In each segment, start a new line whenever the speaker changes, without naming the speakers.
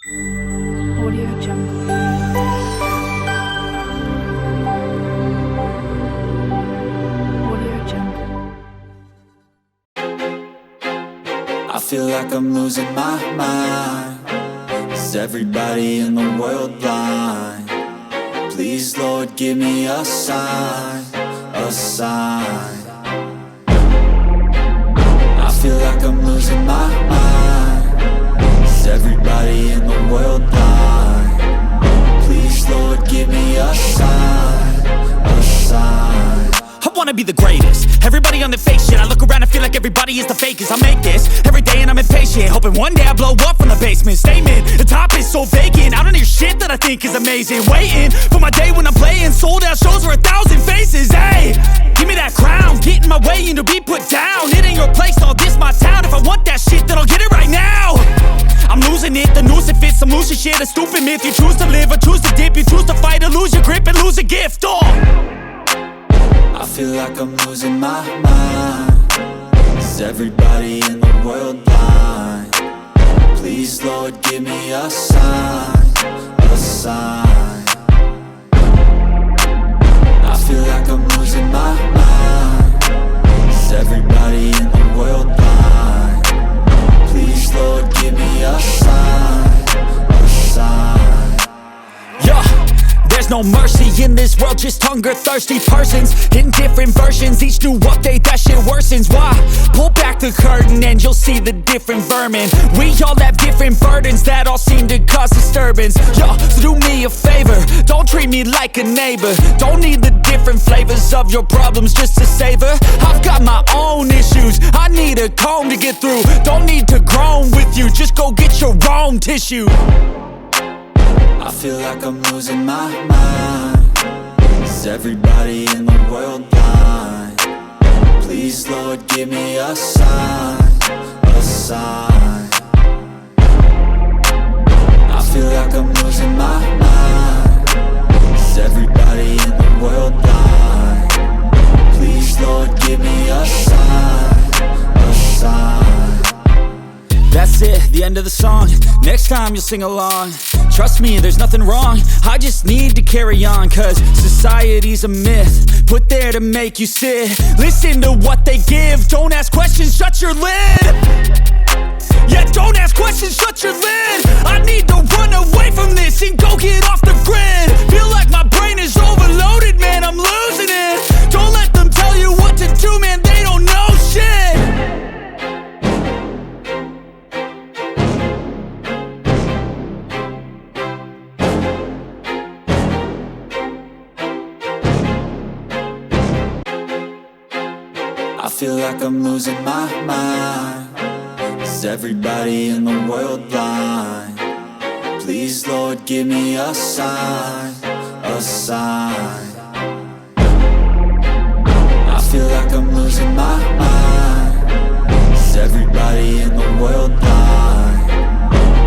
Audio Jungle. Audio Jungle.
I feel like I'm losing my mind. Is everybody in the world blind? Please, Lord, give me a sign, a sign. I feel like I'm losing my mind. Is everybody in the world blind? Please, Lord, give me a sign, a sign.
I wanna be the greatest. Everybody on the fake shit. I look around and feel like everybody is the fakest. I make this every day and I'm impatient, hoping one day I blow up from the basement. Statement, the top is so vacant. I don't hear shit that I think is amazing. Waiting for my day when I'm playing sold out shows for 1,000 faces. Hey, give me that crown, get in my way and to be put down. It ain't your place, no, this my town. If I want that shit, then I'll get it right now. I'm losing it, the noose it fits, some losing shit. A stupid myth, you choose to live or choose to dip. You choose to fight or lose your grip and lose a gift.
I feel like I'm losing my mind. Is everybody in the world blind? Please, Lord, give me a sign, a sign. I feel like I'm losing my mind. Is everybody in the world blind? Please, Lord, give me a sign, a sign.
Yeah, there's no mercy in this world, just hunger-thirsty persons in different versions. Each new update, that shit worsens. Why? Pull back the curtain and you'll see the different vermin. We all have different burdens that all seem to cause disturbance. Yo, so do me a favor, don't treat me like a neighbor. Don't need the different flavors of your problems just to savor. I've got my own issues, I need a comb to get through. Don't need to groan with you, just go get your own tissue.
I feel like I'm losing my mind. Is everybody in the world blind? Please, Lord, give me a sign, a sign. I feel like I'm losing my mind. Is everybody in the world blind? Please, Lord, give me a sign, a sign.
That's it, the end of the song. Next time you'll sing along. Trust me, there's nothing wrong. I just need to carry on, cause society's a myth put there to make you sit. Listen to what they give. Don't ask questions, shut your lid. Yeah, don't ask questions, shut your lid. I need to run away from this and go get off the grid. Feel like my brain is overloaded, man, I'm losing it. Don't let them tell you what to do, man, they don't know shit.
I feel like I'm losing my mind. Is everybody in the world blind? Please, Lord, give me a sign, a sign. I feel like I'm losing my mind. Is everybody in the world blind?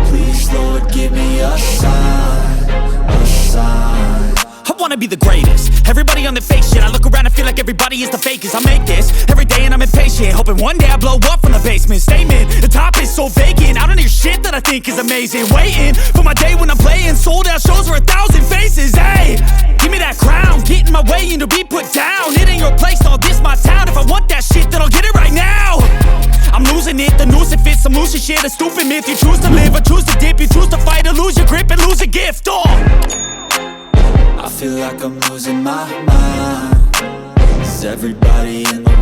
Please, Lord, give me a sign, a sign.
I wanna be the greatest. Everybody on the fake shit. I look around and feel like everybody is the fakest. I make this every day and I'm impatient, hoping one day I blow up from the basement. Statement, the top is so vacant. I don't hear shit that I think is amazing. Waiting for my day when I'm playing sold out shows for 1,000 faces. Hey, give me that crown, get in my way and to be put down. It ain't your place, no, this my town. If I want that shit, then I'll get it right now. I'm losing it, the noose it fits, some losing shit. A stupid myth, you choose to live or choose to dip. You choose to fight or lose your grip and lose a gift.
I feel like I'm losing my mind. Is everybody in the